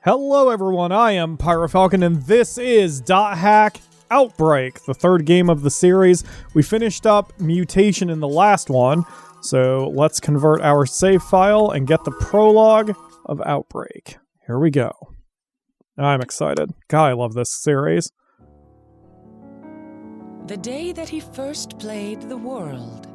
Hello everyone, I am PyroFalkon and this is .hack Outbreak, the third game of the series. We finished up Mutation in the last one, so let's convert our save file and get the prologue of Outbreak. Here we go. I'm excited. God, I love this series. The day that he first played the world.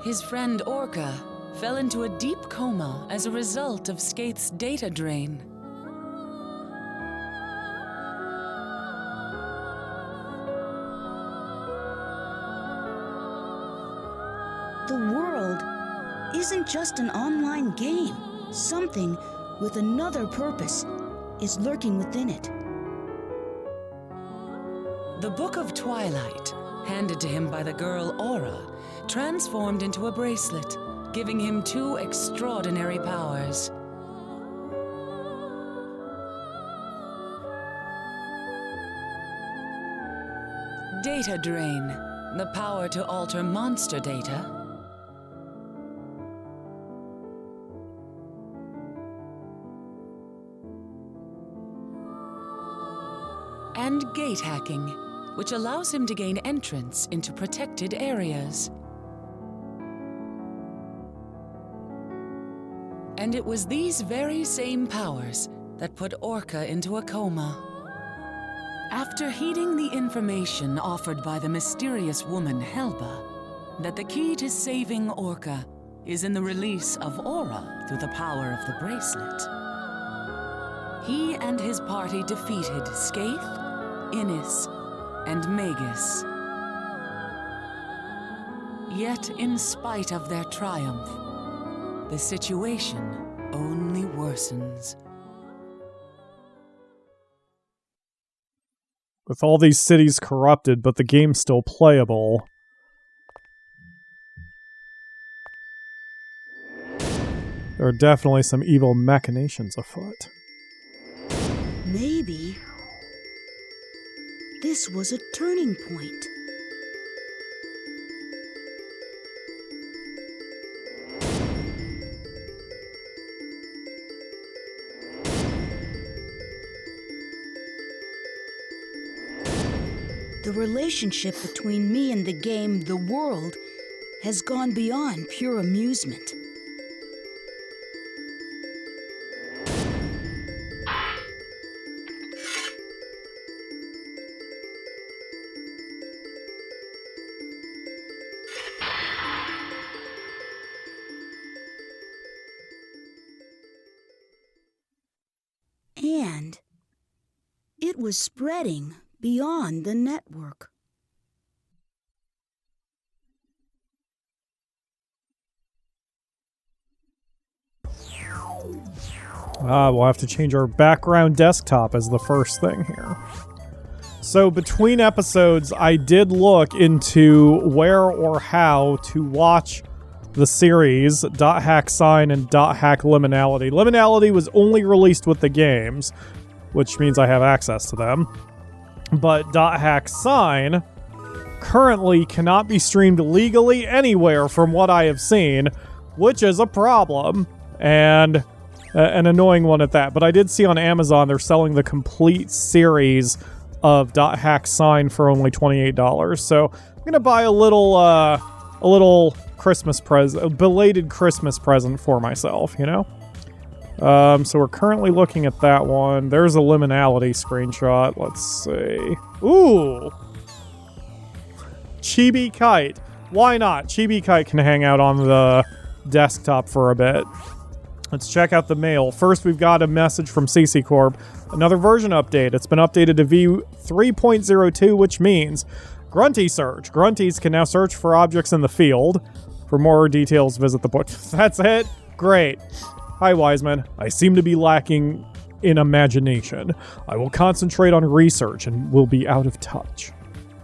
His friend Orca fell into a deep coma as a result of Skate's data drain. The world isn't just an online game. Something with another purpose is lurking within it. The Book of Twilight, handed to him by the girl Orca, transformed into a bracelet, giving him two extraordinary powers. Data drain, the power to alter monster data. And gate hacking, which allows him to gain entrance into protected areas. And it was these very same powers that put Orca into a coma. After heeding the information offered by the mysterious woman Helba, that the key to saving Orca is in the release of Aura through the power of the bracelet, he and his party defeated Skate, Innis, and Magus. Yet, in spite of their triumph, the situation only worsens. With all these cities corrupted, but the game's still playable. There are definitely some evil machinations afoot. Maybe this was a turning point. The relationship between me and the game, the world, has gone beyond pure amusement. And it was spreading beyond the network. We'll have to change our background desktop as the first thing here. So between episodes, I did look into where or how to watch the series .hack Sign and .hack Liminality. Liminality was only released with the games, which means I have access to them. But .hack Sign currently cannot be streamed legally anywhere from what I have seen, which is a problem, and an annoying one at that. But I did see on Amazon they're selling the complete series of .hack Sign for only $28. So I'm gonna buy a little Christmas present, a belated Christmas present for myself, you know? So we're currently looking at that one. There's a Liminality screenshot. Let's see. Ooh! Chibi Kite. Why not? Chibi Kite can hang out on the desktop for a bit. Let's check out the mail. First, we've got a message from CC Corp. Another version update. It's been updated to V3.02, which means Grunty Search. Grunties can now search for objects in the field. For more details, visit the book. That's it? Great. Hi, Wiseman. I seem to be lacking in imagination. I will concentrate on research and will be out of touch.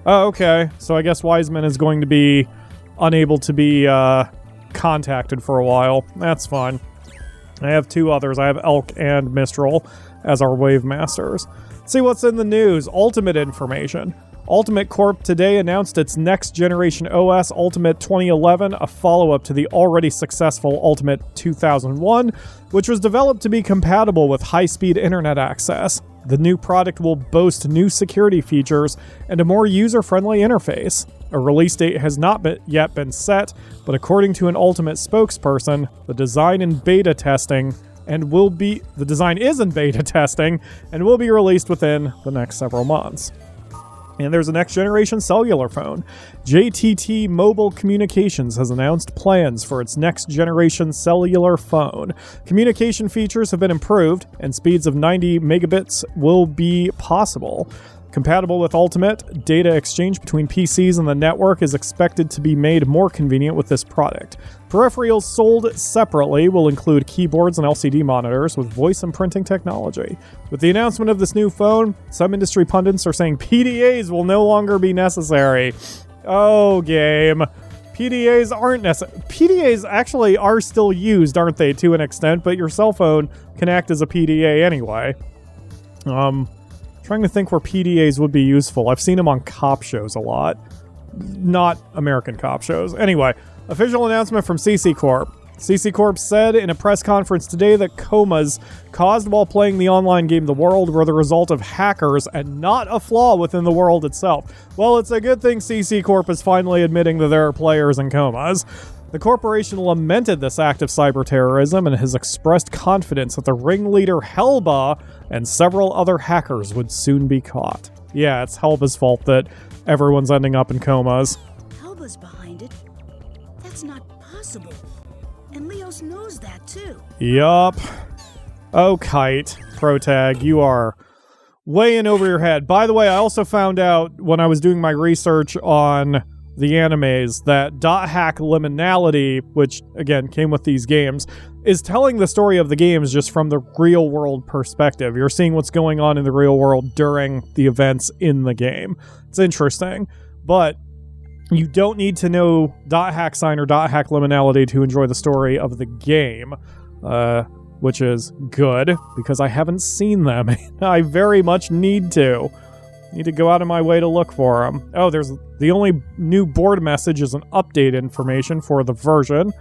Oh, okay. So I guess Wiseman is going to be unable to be contacted for a while. That's fine. I have two others. I have Elk and Mistral as our Wave Masters. Let's see what's in the news. Ultimate information. Ultimate Corp today announced its next generation OS, Ultimate 2011, a follow-up to the already successful Ultimate 2001, which was developed to be compatible with high-speed internet access. The new product will boast new security features and a more user-friendly interface. A release date has not yet been set, but according to an Ultimate spokesperson, the design is in beta testing and will be released within the next several months. And there's a next-generation cellular phone. JTT Mobile Communications has announced plans for its next-generation cellular phone. Communication features have been improved, and speeds of 90 megabits will be possible. Compatible with Ultimate, data exchange between PCs and the network is expected to be made more convenient with this product. Peripherals sold separately will include keyboards and LCD monitors with voice and printing technology. With the announcement of this new phone, some industry pundits are saying PDAs will no longer be necessary. Oh, game. PDAs aren't necessary. PDAs actually are still used, aren't they, to an extent, but your cell phone can act as a PDA anyway. Trying to think where PDAs would be useful. I've seen them on cop shows a lot. Not American cop shows. Anyway, official announcement from CC Corp. CC Corp said in a press conference today that comas caused while playing the online game The World were the result of hackers and not a flaw within the world itself. Well, it's a good thing CC Corp is finally admitting that there are players in comas. The corporation lamented this act of cyber terrorism and has expressed confidence that the ringleader Helba and several other hackers would soon be caught. Yeah, it's Helba's fault that everyone's ending up in comas. Helba's behind it? That's not possible. And Leos knows that too. Yup. Oh, Kite, Protag, you are way in over your head. By the way, I also found out when I was doing my research on the animes that .hack Liminality, which again came with these games, is telling the story of the games just from the real world perspective. You're seeing what's going on in the real world during the events in the game. It's interesting, but you don't need to know .hack sign or .hack Liminality to enjoy the story of the game, which is good because I haven't seen them. I very much need to. Need to go out of my way to look for them. Oh, there's the only new board message is an update information for the version.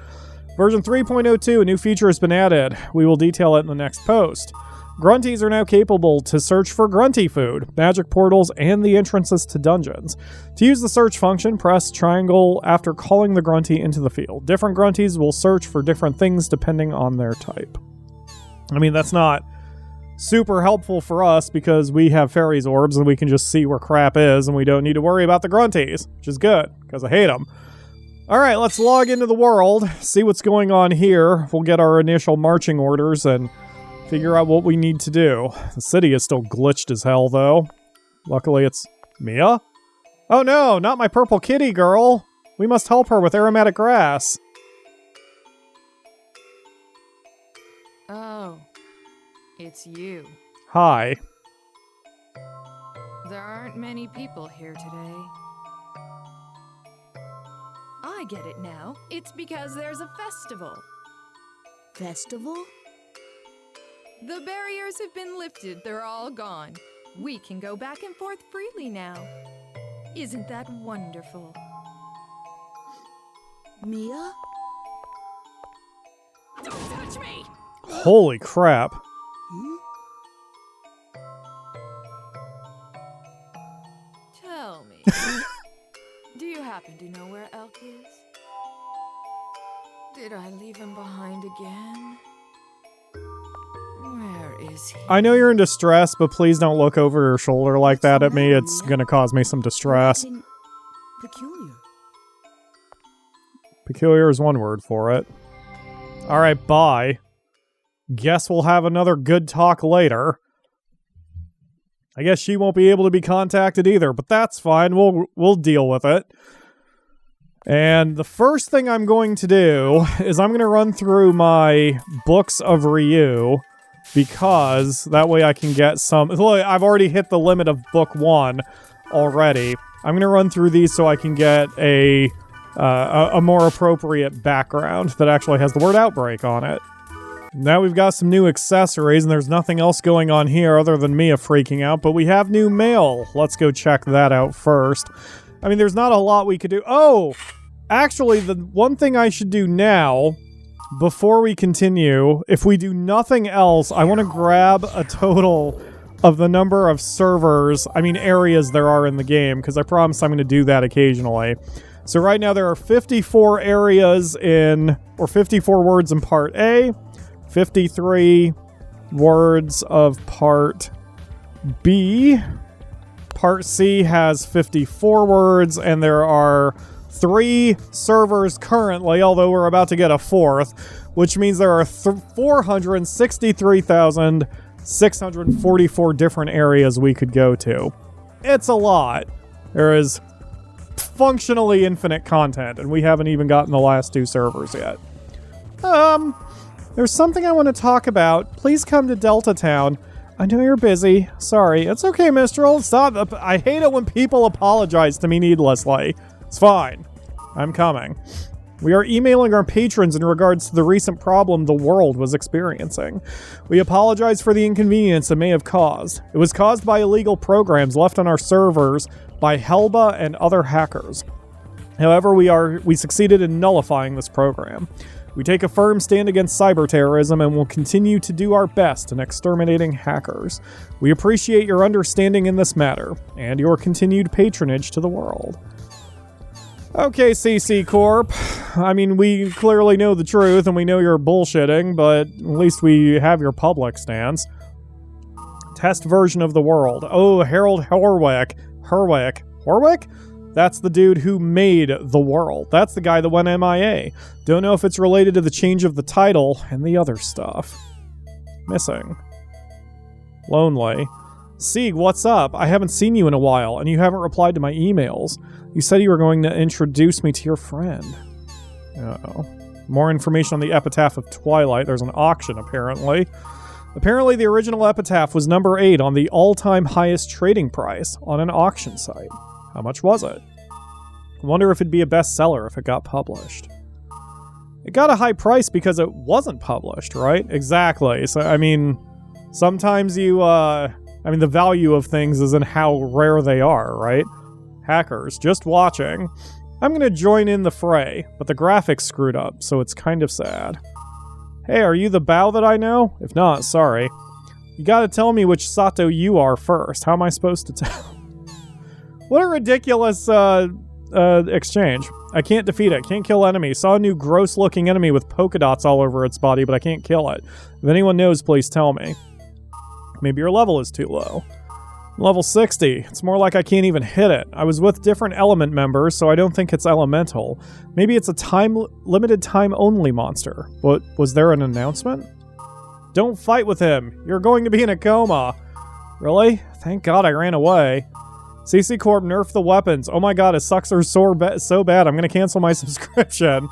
Version 3.02, a new feature has been added. We will detail it in the next post. Grunties are now capable to search for grunty food, magic portals, and the entrances to dungeons. To use the search function, press triangle after calling the grunty into the field. Different grunties will search for different things depending on their type. I mean, that's not super helpful for us because we have fairies orbs and we can just see where crap is and we don't need to worry about the grunties, which is good because I hate them. All right, let's log into the world, see what's going on here. We'll get our initial marching orders and figure out what we need to do. The city is still glitched as hell, though. Luckily, it's Mia? Oh no, not my purple kitty girl. We must help her with aromatic grass. Oh. It's you. Hi. There aren't many people here today. I get it now. It's because there's a festival. Festival? The barriers have been lifted. They're all gone. We can go back and forth freely now. Isn't that wonderful? Mia? Don't touch me! Holy crap. Tell me, do you happen to know where Elk is? Did I leave him behind again? Where is he? I know you're in distress, but please don't look over your shoulder like that at me. It's gonna cause me some distress. Peculiar. Peculiar is one word for it. Alright, bye. Guess we'll have another good talk later. I guess she won't be able to be contacted either, but that's fine. We'll deal with it. And the first thing I'm going to do is I'm going to run through my books of Ryu, because that way I can get some... Look, I've already hit the limit of book 1 already. I'm going to run through these so I can get a more appropriate background that actually has the word Outbreak on it. Now we've got some new accessories, and there's nothing else going on here other than Mia freaking out, but we have new mail. Let's go check that out first. I mean, there's not a lot we could do. Oh! Actually, the one thing I should do now, before we continue, if we do nothing else, I want to grab a total of the number of servers, areas there are in the game, because I promise I'm going to do that occasionally. So right now there are 54 areas or 54 words in Part A, 53 words of Part B. Part C has 54 words, and there are 3 servers currently, although we're about to get a 4th, which means there are 463,644 different areas we could go to. It's a lot. There is functionally infinite content, and we haven't even gotten the last 2 servers yet. There's something I want to talk about. Please come to Delta Town. I know you're busy. Sorry. It's okay, Mistral. Stop. I hate it when people apologize to me needlessly. It's fine. I'm coming. We are emailing our patrons in regards to the recent problem the world was experiencing. We apologize for the inconvenience it may have caused. It was caused by illegal programs left on our servers by Helba and other hackers. However, we succeeded in nullifying this program. We take a firm stand against cyber terrorism and will continue to do our best in exterminating hackers. We appreciate your understanding in this matter and your continued patronage to the world. Okay, CC Corp. We clearly know the truth and we know you're bullshitting, but at least we have your public stance. Test version of the world. Oh, Harold Horwick. Horwick? That's the dude who made the world. That's the guy that went MIA. Don't know if it's related to the change of the title and the other stuff. Missing. Lonely. Sieg, what's up? I haven't seen you in a while, and you haven't replied to my emails. You said you were going to introduce me to your friend. Uh-oh. More information on the Epitaph of Twilight. There's an auction, apparently. Apparently, the original Epitaph was number 8 on the all-time highest trading price on an auction site. How much was it? I wonder if it'd be a bestseller if it got published. It got a high price because it wasn't published, right? Exactly. So, sometimes the value of things is in how rare they are, right? Hackers, just watching. I'm gonna join in the fray, but the graphics screwed up, so it's kind of sad. Hey, are you the Bao that I know? If not, sorry. You gotta tell me which Sato you are first. How am I supposed to tell? What a ridiculous exchange. I can't defeat it. Can't kill enemy. Saw a new gross-looking enemy with polka dots all over its body, but I can't kill it. If anyone knows, please tell me. Maybe your level is too low. Level 60. It's more like I can't even hit it. I was with different element members, so I don't think it's elemental. Maybe it's a limited time only monster. But was there an announcement? Don't fight with him. You're going to be in a coma. Really? Thank God I ran away. CC Corp, nerf the weapons. Oh my god, it sucks are so bad, I'm going to cancel my subscription.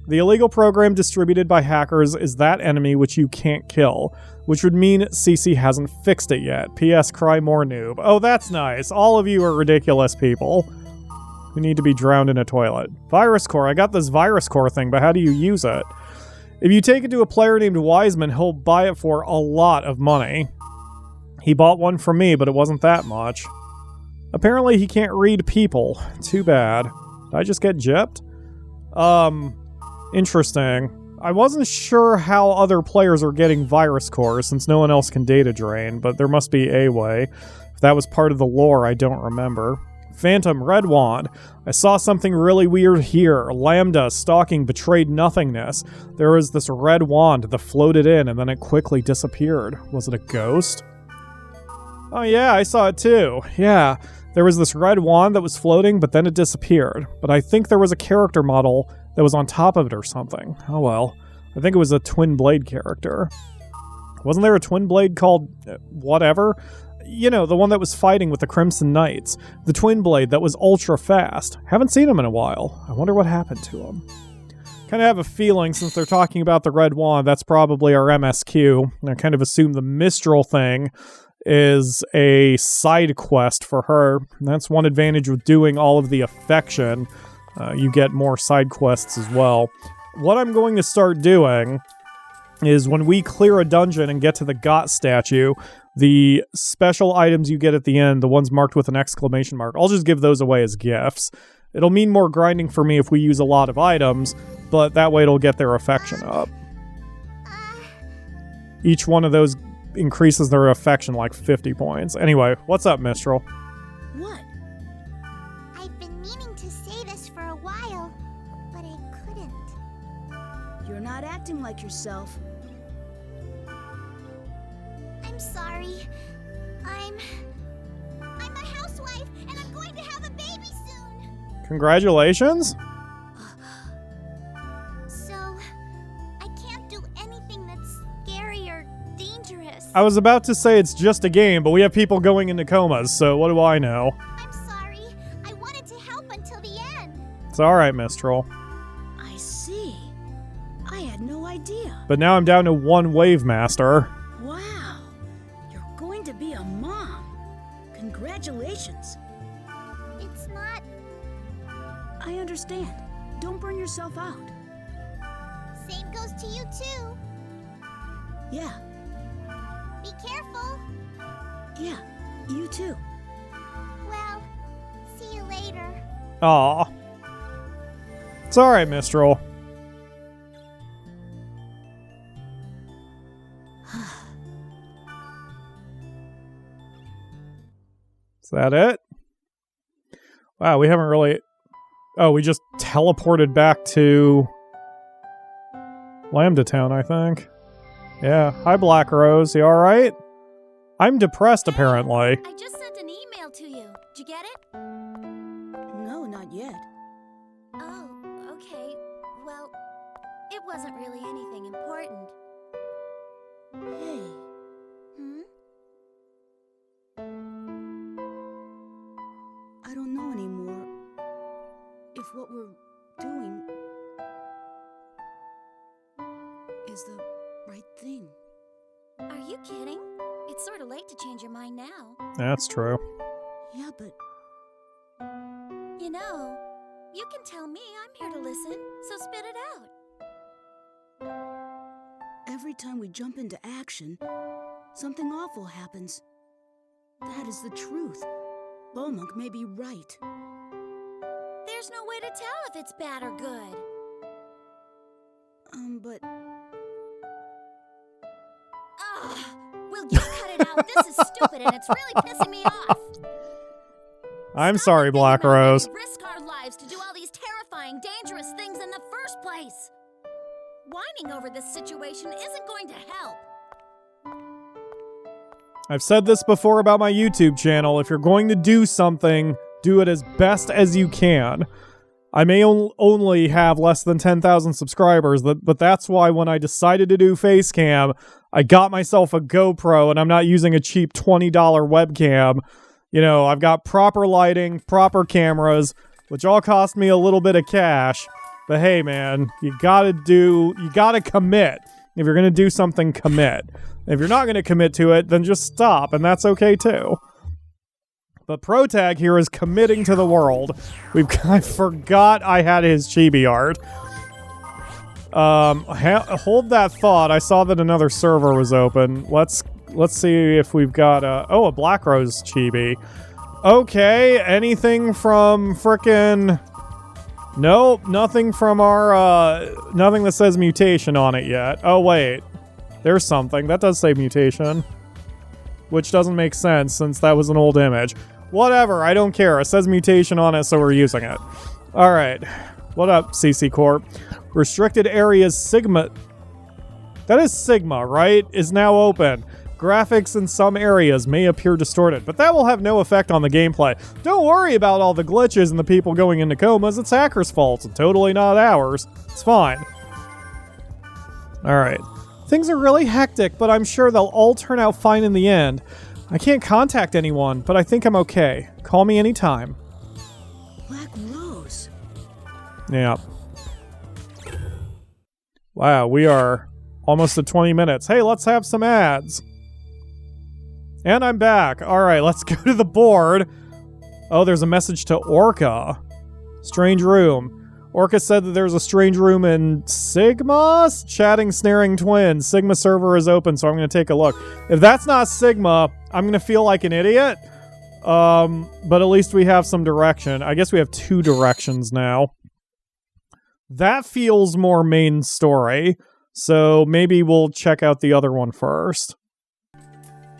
The illegal program distributed by hackers is that enemy which you can't kill, which would mean CC hasn't fixed it yet. P.S. Cry more noob. Oh, that's nice. All of you are ridiculous people who need to be drowned in a toilet. Virus core. I got this virus core thing, but how do you use it? If you take it to a player named Wiseman, he'll buy it for a lot of money. He bought one from me, but it wasn't that much. Apparently he can't read people. Too bad. Did I just get gypped? Interesting. I wasn't sure how other players are getting virus cores since no one else can data drain, but there must be a way. If that was part of the lore, I don't remember. Phantom, Red Wand. I saw something really weird here. Lambda, stalking, betrayed nothingness. There was this red wand that floated in and then it quickly disappeared. Was it a ghost? Oh yeah, I saw it too. Yeah. There was this red wand that was floating, but then it disappeared. But I think there was a character model that was on top of it or something. Oh well. I think it was a Twin Blade character. Wasn't there a Twin Blade called whatever? You know, the one that was fighting with the Crimson Knights. The Twin Blade that was ultra fast. Haven't seen him in a while. I wonder what happened to him. Kind of have a feeling, since they're talking about the red wand, that's probably our MSQ. And I kind of assume the Mistral thing is a side quest for her. And that's one advantage with doing all of the affection. You get more side quests as well. What I'm going to start doing is when we clear a dungeon and get to the Got statue, the special items you get at the end, the ones marked with an exclamation mark, I'll just give those away as gifts. It'll mean more grinding for me if we use a lot of items, but that way it'll get their affection up. Each one of those increases their affection like 50 points. Anyway, what's up, Mistral? What? I've been meaning to say this for a while, but I couldn't. You're not acting like yourself. I'm sorry. I'm a housewife, and I'm going to have a baby soon. Congratulations? So, I can't do anything that's scary or dangerous. I was about to say it's just a game, but we have people going into comas, so what do I know? I'm sorry. I wanted to help until the end. It's alright, Mistral. I see. I had no idea. But now I'm down to 1 Wave Master. Wow. You're going to be a mom. Congratulations. It's not. I understand. Don't burn yourself out. Same goes to you too. Yeah, Be careful. yeah, you too. Well, see you later. Aw. It's alright, Mistral. Is that it? Wow, we haven't really... Oh, we just teleported back to... Lambda Town, I think. Yeah. Hi, Black Rose. You alright? I'm depressed, apparently. I just sent an email to you. Did you get it? No, not yet. Oh, okay. Well, it wasn't really anything important. Hey, Hmm? I don't know anymore if what we're doing is the right thing. Are you kidding? It's sort of late to change your mind now. That's true. Yeah, but You know, you can tell me. I'm here to listen, so spit it out. every time we jump into action, something awful happens. That is the truth. Beaumonk may be right. There's no way to tell if it's bad or good. But Ugh! Will you cut it out? This is stupid and it's really pissing me off. I'm Stop sorry, thinking Black about why Rose. we risk our lives to do all these terrifying, dangerous things in the first place. Whining over this situation isn't going to help. I've said this before about my YouTube channel. If you're going to do something, do it as best as you can. I may only have less than 10,000 subscribers, but that's why when I decided to do Facecam, I got myself a GoPro and I'm not using a cheap $20 webcam. You know, I've got proper lighting, proper cameras, which all cost me a little bit of cash. But hey, man, you gotta commit. If you're gonna do something, commit. If you're not gonna commit to it, then just stop, and that's okay too. But Protag here is committing to the world. I forgot I had his chibi art. Hold that thought. I saw that another server was open. Let's see if we've got a Black Rose chibi. Okay, anything from frickin'... Nope, nothing from our, nothing that says mutation on it yet. Oh, wait. There's something. That does say mutation. Which doesn't make sense since that was an old image. Whatever, I don't care. It says mutation on it, so we're using it. Alright. What up, CC Corp? Restricted areas Sigma... That is Sigma, right? Is now open. Graphics in some areas may appear distorted, but that will have no effect on the gameplay. Don't worry about all the glitches and the people going into comas. It's hackers' faults and totally not ours. It's fine. Alright. Things are really hectic, but I'm sure they'll all turn out fine in the end. I can't contact anyone, but I think I'm okay. Call me anytime. Black Rose. Yeah. Wow, we are almost at 20 minutes. Hey, let's have some ads. And I'm back. Alright, let's go to the board. Oh, there's a message to Orca. Strange room. Orca said that there's a strange room in Sigma? Chatting Snaring Twins. Sigma server is open, so I'm going to take a look. If that's not Sigma, I'm going to feel like an idiot. But at least we have some direction. I guess we have 2 directions now. That feels more main story, so maybe we'll check out the other one first.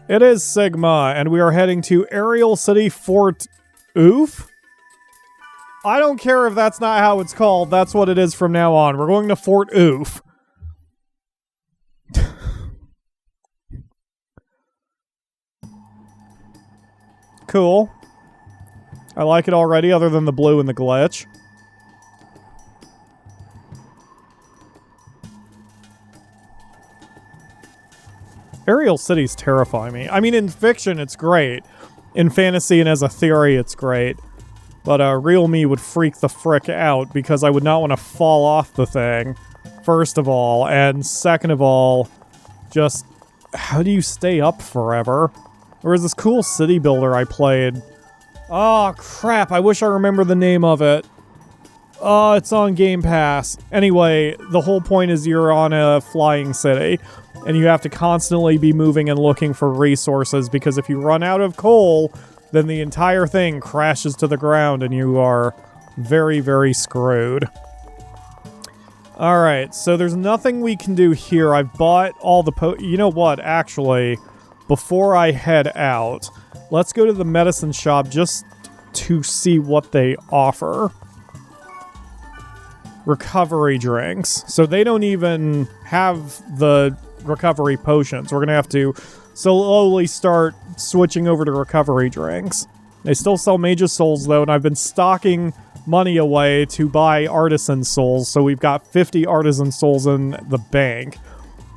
It is Sigma, and we are heading to Aerial City Fort Oof? I don't care if that's not how it's called. That's what it is from now on. We're going to Fort Oof. Cool. I like it already, other than the blue and the glitch. Aerial cities terrify me. I mean, in fiction, it's great. In fantasy and as a theory, it's great. But real me would freak the frick out because I would not want to fall off the thing, first of all. And second of all, just how do you stay up forever? There was this cool city builder I played. Oh, crap. I wish I remember the name of it. Oh, it's on Game Pass. Anyway, the whole point is you're on a flying city, and you have to constantly be moving and looking for resources, because if you run out of coal, then the entire thing crashes to the ground, and you are very, very screwed. Alright, so there's nothing we can do here. I've bought all the you know what, actually, before I head out, let's go to the medicine shop just to see what they offer. Recovery drinks. So they don't even have the recovery potions. We're going to have to slowly start switching over to recovery drinks. They still sell Mage's Souls, though, and I've been stocking money away to buy Artisan Souls, so we've got 50 Artisan Souls in the bank,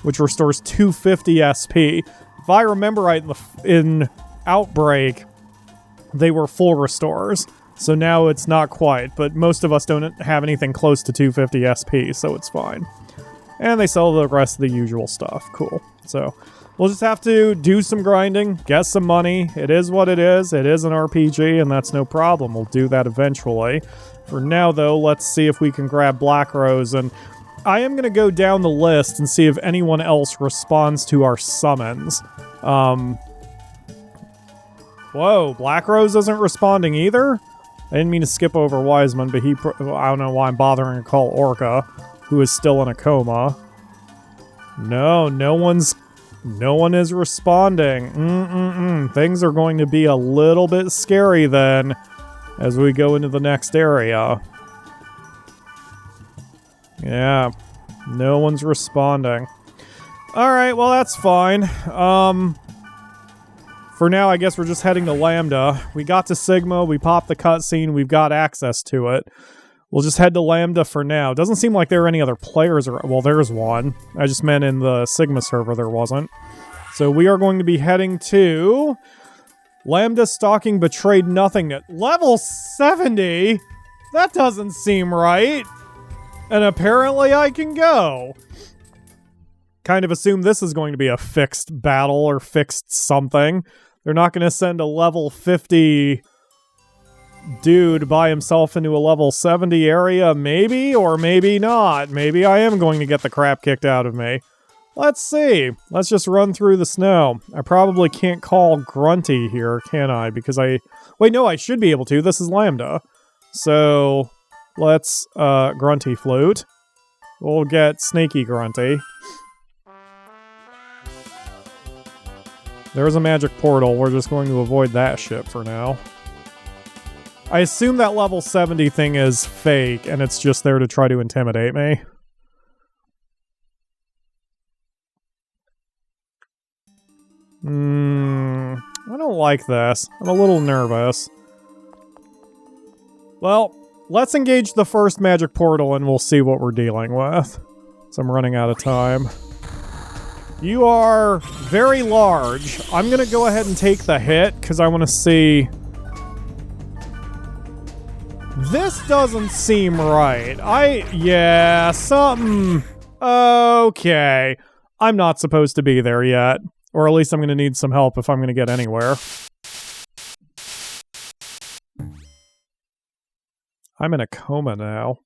which restores 250 SP. If I remember right, in Outbreak, they were full restores. So now it's not quite, but most of us don't have anything close to 250 SP, so it's fine. And they sell the rest of the usual stuff. Cool. So we'll just have to do some grinding, get some money. It is what it is. It is an RPG, and that's no problem. We'll do that eventually. For now, though, let's see if we can grab Black Rose. And I am going to go down the list and see if anyone else responds to our summons. Whoa, Black Rose isn't responding either? I didn't mean to skip over Wiseman, but I don't know why I'm bothering to call Orca, who is still in a coma. No one is responding. Things are going to be a little bit scary then, as we go into the next area. Yeah, no one's responding. Alright, well that's fine. For now, I guess we're just heading to Lambda. We got to Sigma, we popped the cutscene, we've got access to it. We'll just head to Lambda for now. Doesn't seem like there are any other players, well, there's one. I just meant in the Sigma server there wasn't. So we are going to be heading to Lambda Stalking Betrayed Nothingness. Level 70? That doesn't seem right. And apparently I can go. Kind of assume this is going to be a fixed battle or fixed something. They're not going to send a level 50 dude by himself into a level 70 area, maybe, or maybe not. Maybe I am going to get the crap kicked out of me. Let's see. Let's just run through the snow. I probably can't call Grunty here, can I? Because wait, no, I should be able to. This is Lambda. So, let's, Grunty Flute. We'll get Snaky Grunty. There's a magic portal. We're just going to avoid that shit for now. I assume that level 70 thing is fake, and it's just there to try to intimidate me. I don't like this. I'm a little nervous. Well, let's engage the first magic portal and we'll see what we're dealing with. So I'm running out of time. You are very large. I'm going to go ahead and take the hit because I want to see... This doesn't seem right. Yeah, something... Okay. I'm not supposed to be there yet. Or at least I'm going to need some help if I'm going to get anywhere. I'm in a coma now.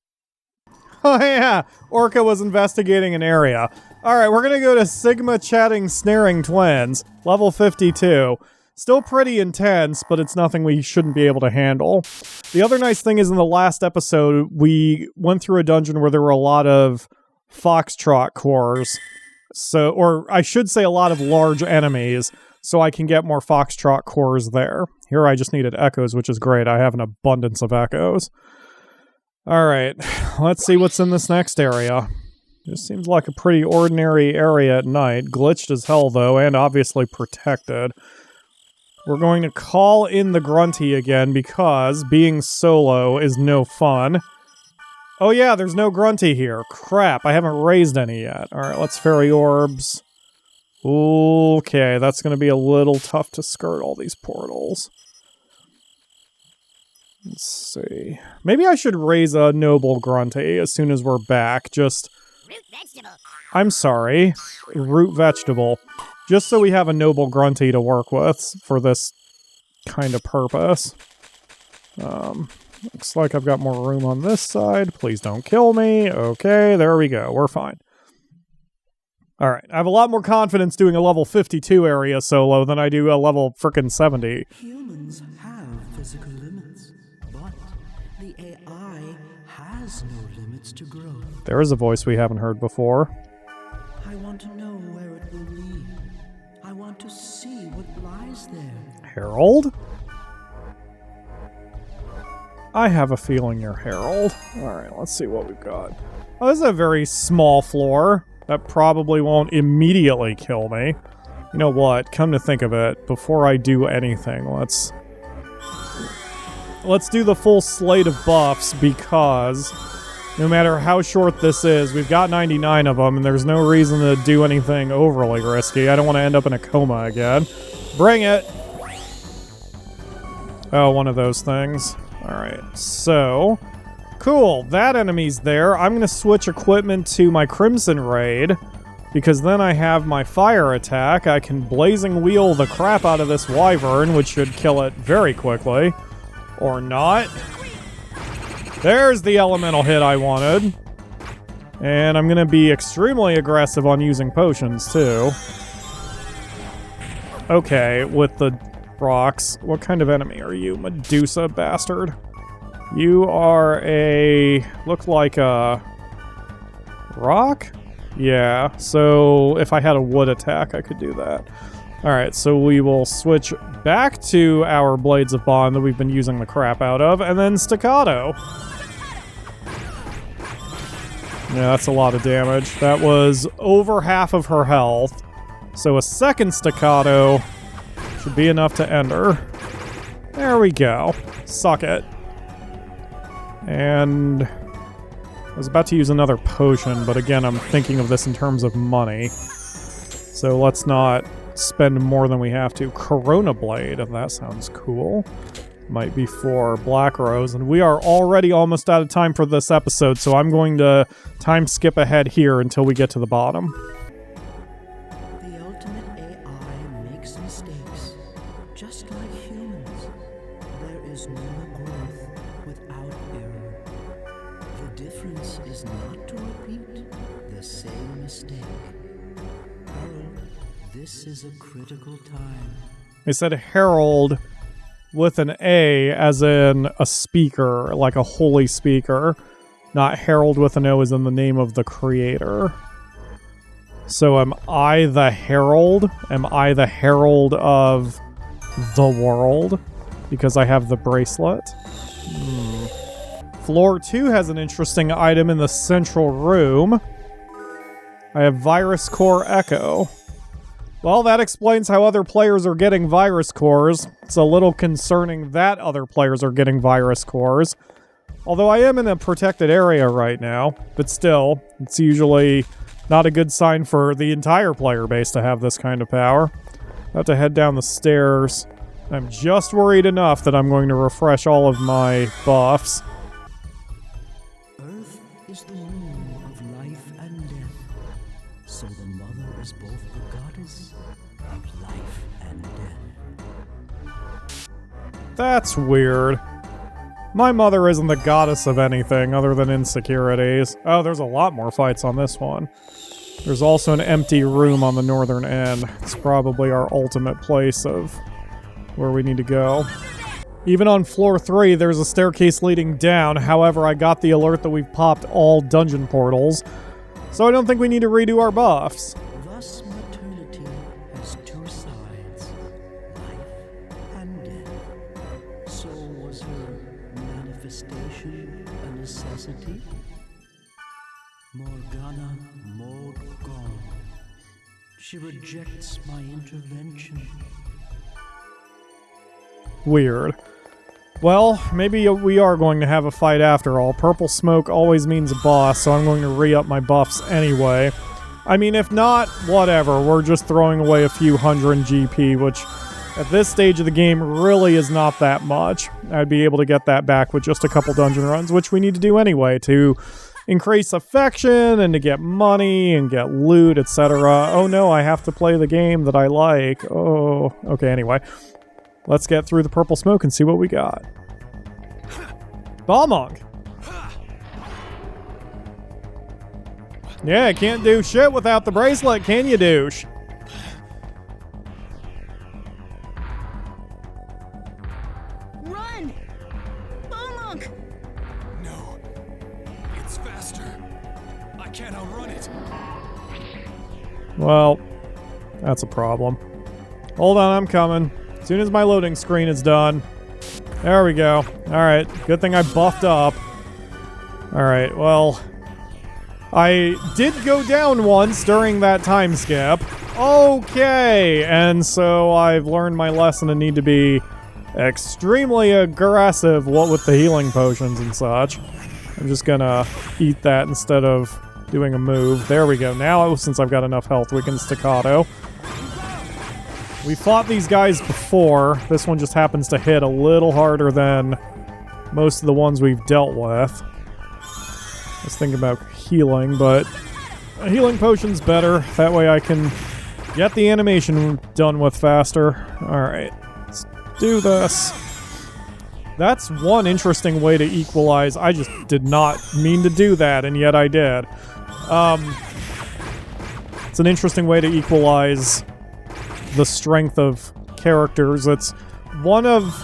Oh yeah, Orca was investigating an area. All right, we're going to go to Sigma Chatting Snaring Twins, level 52. Still pretty intense, but it's nothing we shouldn't be able to handle. The other nice thing is in the last episode, we went through a dungeon where there were a lot of foxtrot cores. So, or I should say a lot of large enemies, so I can get more foxtrot cores there. Here I just needed echoes, which is great. I have an abundance of echoes. All right, let's see what's in this next area. This seems like a pretty ordinary area at night. Glitched as hell, though, and obviously protected. We're going to call in the Grunty again because being solo is no fun. Oh yeah, there's no Grunty here. Crap, I haven't raised any yet. Alright, let's fairy orbs. Okay, that's going to be a little tough to skirt all these portals. Let's see. Maybe I should raise a noble Grunty as soon as we're back. Just... Root vegetable. I'm sorry. Root vegetable. Just so we have a noble Grunty to work with for this kind of purpose. Looks like I've got more room on this side. Please don't kill me. Okay, there we go. We're fine. Alright, I have a lot more confidence doing a level 52 area solo than I do a level frickin' 70. Humans have physical limits, but the AI has no limits to growth. There is a voice we haven't heard before. I want to know where it will lead. I want to see what lies there. Harold? I have a feeling you're Harold. Alright, let's see what we've got. Oh, this is a very small floor. That probably won't immediately kill me. You know what? Come to think of it, before I do anything, let's do the full slate of buffs because no matter how short this is, we've got 99 of them and there's no reason to do anything overly risky. I don't want to end up in a coma again. Bring it! Oh, one of those things. Alright, so... Cool, that enemy's there. I'm going to switch equipment to my Crimson Raid, because then I have my fire attack. I can blazing wheel the crap out of this wyvern, which should kill it very quickly. Or not. There's the elemental hit I wanted. And I'm going to be extremely aggressive on using potions, too. Okay, with the rocks. What kind of enemy are you, Medusa bastard? You are a... look like a... rock? Yeah, so if I had a wood attack, I could do that. Alright, so we will switch back to our Blades of Bond that we've been using the crap out of, and then Staccato. Yeah, that's a lot of damage. That was over half of her health. So a second Staccato should be enough to end her. There we go. Suck it. And I was about to use another potion, but again, I'm thinking of this in terms of money. So let's not spend more than we have to. Corona Blade, if that sounds cool. Might be for Black Rose. And we are already almost out of time for this episode, so I'm going to time skip ahead here until we get to the bottom. The ultimate AI makes mistakes, just like humans. There is no growth without error. The difference is not to repeat the same mistake. Harold, this is a critical time. They said Harold with an A as in a speaker, like a holy speaker. Not Harold with an O as in the name of the creator. So am I the Herald? Am I the Herald of the world? Because I have the bracelet? Floor 2 has an interesting item in the central room. I have Virus Core Echo. Well, that explains how other players are getting virus cores. It's a little concerning that other players are getting virus cores. Although I am in a protected area right now, but still, it's usually not a good sign for the entire player base to have this kind of power. I have to head down the stairs. I'm just worried enough that I'm going to refresh all of my buffs. Earth is the womb of life and death, so the mother is both the goddess of life and death. That's weird. My mother isn't the goddess of anything other than insecurities. Oh, there's a lot more fights on this one. There's also an empty room on the northern end. It's probably our ultimate place of where we need to go. Even on floor 3, there's a staircase leading down. However, I got the alert that we've popped all dungeon portals, so I don't think we need to redo our buffs. Thus, maternity has two sides, life and death. So was her manifestation a necessity? Morgana Morgon. She rejects my intervention. Weird. Well, maybe we are going to have a fight after all. Purple smoke always means a boss, so I'm going to re-up my buffs anyway. I mean, if not, whatever. We're just throwing away a few hundred GP, which at this stage of the game really is not that much. I'd be able to get that back with just a couple dungeon runs, which we need to do anyway to increase affection and to get money and get loot, etc. Oh no, I have to play the game that I like. Oh, okay, anyway. Let's get through the purple smoke and see what we got. Balmong! Yeah, can't do shit without the bracelet, can you, douche? Run! Balmong! No. It's faster. I can't outrun it. Well, that's a problem. Hold on, I'm coming. As soon as my loading screen is done. There we go. Alright, good thing I buffed up. Alright, well, I did go down once during that time skip. Okay, and so I've learned my lesson and need to be extremely aggressive with the healing potions and such. I'm just gonna eat that instead of doing a move. There we go. Now, since I've got enough health, we can staccato. We fought these guys before. This one just happens to hit a little harder than most of the ones we've dealt with. I was thinking about healing, but a healing potion's better. That way I can get the animation done with faster. Alright, let's do this. That's one interesting way to equalize. I just did not mean to do that, and yet I did. It's an interesting way to equalize the strength of characters. It's one of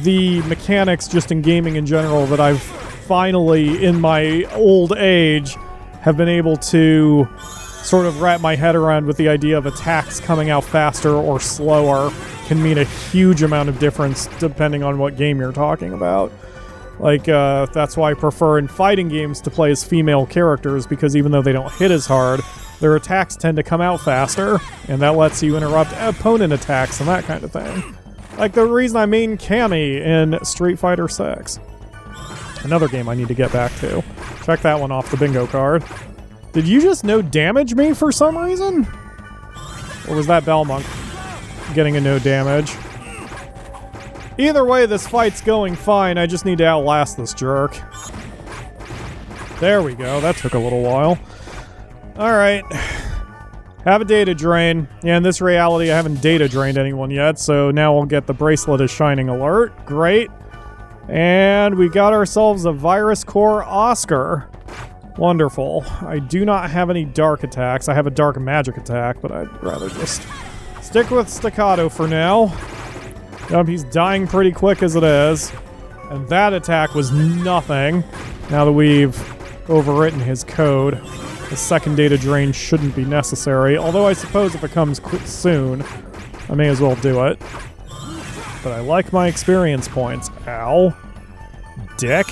the mechanics just in gaming in general that I've finally, in my old age, have been able to sort of wrap my head around with the idea of attacks coming out faster or slower can mean a huge amount of difference depending on what game you're talking about. Like, that's why I prefer in fighting games to play as female characters, because even though they don't hit as hard, their attacks tend to come out faster, and that lets you interrupt opponent attacks and that kind of thing. Like the reason I main Cammy in Street Fighter 6. Another game I need to get back to. Check that one off the bingo card. Did you just no damage me for some reason? Or was that Belmonk getting a no damage? Either way, this fight's going fine. I just need to outlast this jerk. There we go. That took a little while. Alright. Have a data drain. Yeah, in this reality, I haven't data drained anyone yet, so now we'll get the bracelet as shining alert. Great. And we got ourselves a Virus Core Oscar. Wonderful. I do not have any dark attacks. I have a dark magic attack, but I'd rather just stick with staccato for now. Yep, he's dying pretty quick as it is. And that attack was nothing. Now that we've overwritten his code, the second data drain shouldn't be necessary. Although I suppose if it comes soon, I may as well do it. But I like my experience points. Ow. Dick.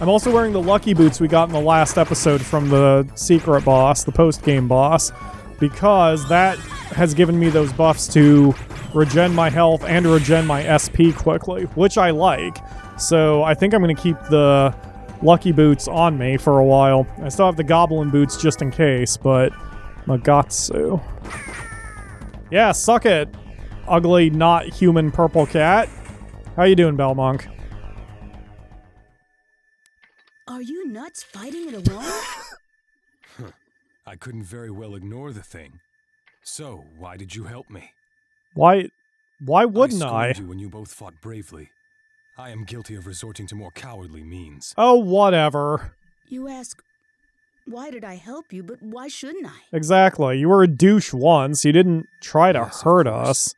I'm also wearing the lucky boots we got in the last episode from the secret boss, the post-game boss, because that has given me those buffs to regen my health and regen my SP quickly, which I like. So I think I'm going to keep the lucky boots on me for a while. I still have the goblin boots just in case, but Magatsu. Yeah, suck it, ugly, not human purple cat. How you doing, Belmonk? Are you nuts fighting it alone? I couldn't very well ignore the thing. So, why did you help me? Why wouldn't I? scorned you when you both fought bravely. I am guilty of resorting to more cowardly means. Oh, whatever. You ask, why did I help you, but why shouldn't I? Exactly. You were a douche once. You didn't try to Yes, of hurt course. us.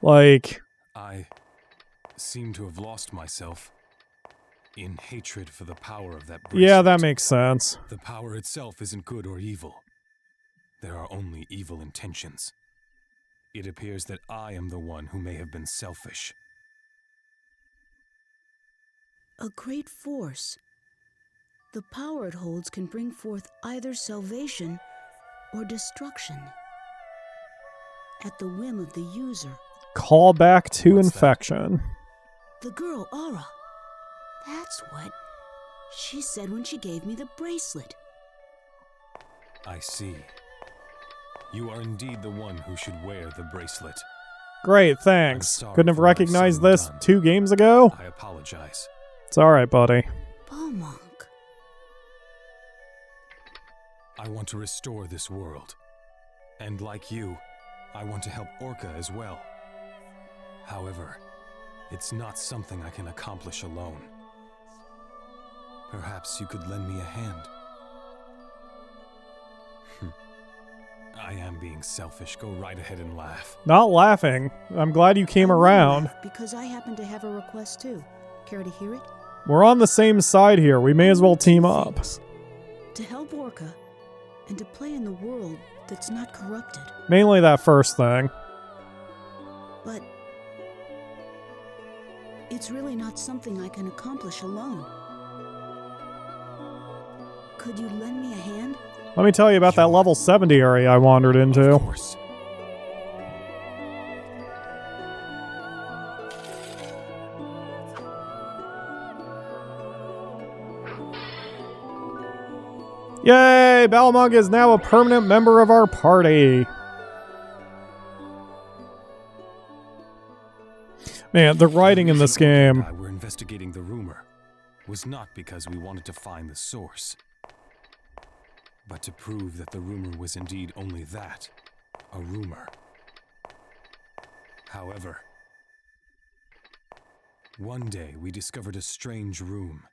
Like, I seem to have lost myself in hatred for the power of that bracelet. yeah, that makes sense. The power itself isn't good or evil. There are only evil intentions. It appears that I am the one who may have been selfish. A great force. The power it holds can bring forth either salvation or destruction. At the whim of the user. Call back to What's that? infection. The girl, Aura. That's what she said when she gave me the bracelet. I see. You are indeed the one who should wear the bracelet. Great, thanks. sorry Couldn't have for what I've recognized said and this done. 2 games ago? I apologize. It's alright, buddy. Beaumonk. I want to restore this world. And like you, I want to help Orca as well. However, it's not something I can accomplish alone. Perhaps you could lend me a hand. I am being selfish. Go right ahead and laugh. Not laughing. I'm glad you came I will around. laugh because I happen to have a request too. Care to hear it? We're on the same side here. We may as well team up. Things. To help Orca and to play in the world that's not corrupted. Mainly that first thing. But it's really not something I can accomplish alone. Could you lend me a hand? Let me tell you about that level 70 area I wandered into. Of course. Yay! Balmung is now a permanent member of our party. Man, the writing in this game. We're investigating the rumor was not because we wanted to find the source, but to prove that the rumor was indeed only that, a rumor. However, one day we discovered a strange room.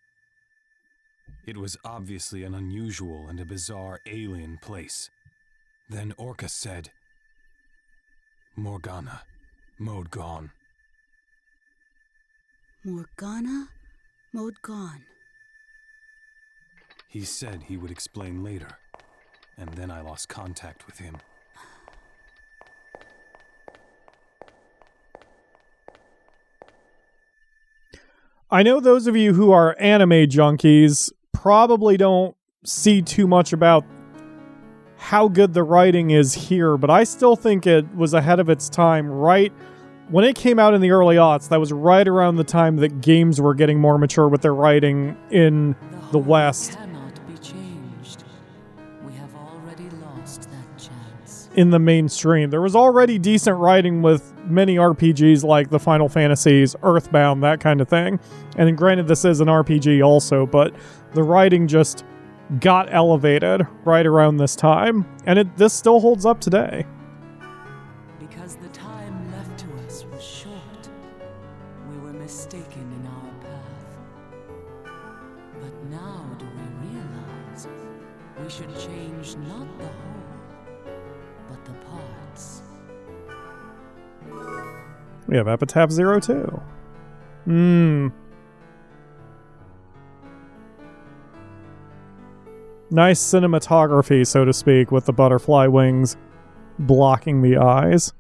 It was obviously an unusual and a bizarre alien place. Then Orca said, Morgana, mode gone. Morgana, mode gone. He said he would explain later, and then I lost contact with him. I know those of you who are anime junkies probably don't see too much about how good the writing is here, but I still think it was ahead of its time, right? When it came out in the early aughts, that was right around the time that games were getting more mature with their writing in the whole West. Cannot be changed. We have already lost that chance. In the mainstream. There was already decent writing with many RPGs like the Final Fantasies, Earthbound, that kind of thing. And granted, this is an RPG also, but the writing just got elevated right around this time. And this still holds up today. Because the time left to us was short, we were mistaken in our path. But now do we realize we should change not the whole, but the parts. We have Epitaph 02. Nice cinematography, so to speak, with the butterfly wings blocking the eyes.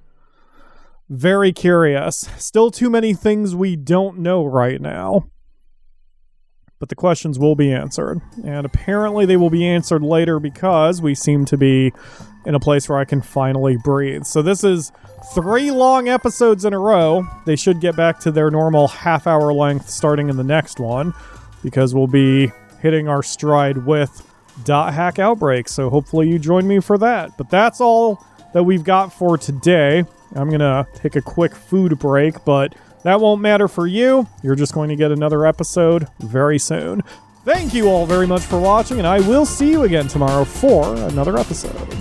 Very curious. Still too many things we don't know right now. But the questions will be answered. And apparently they will be answered later because we seem to be in a place where I can finally breathe. So this is 3 long episodes in a row. They should get back to their normal half-hour length starting in the next one, because we'll be hitting our stride with .hack Outbreak. So hopefully you join me for that. But that's all that we've got for today. I'm going to take a quick food break, but that won't matter for you. You're just going to get another episode very soon. Thank you all very much for watching, and I will see you again tomorrow for another episode.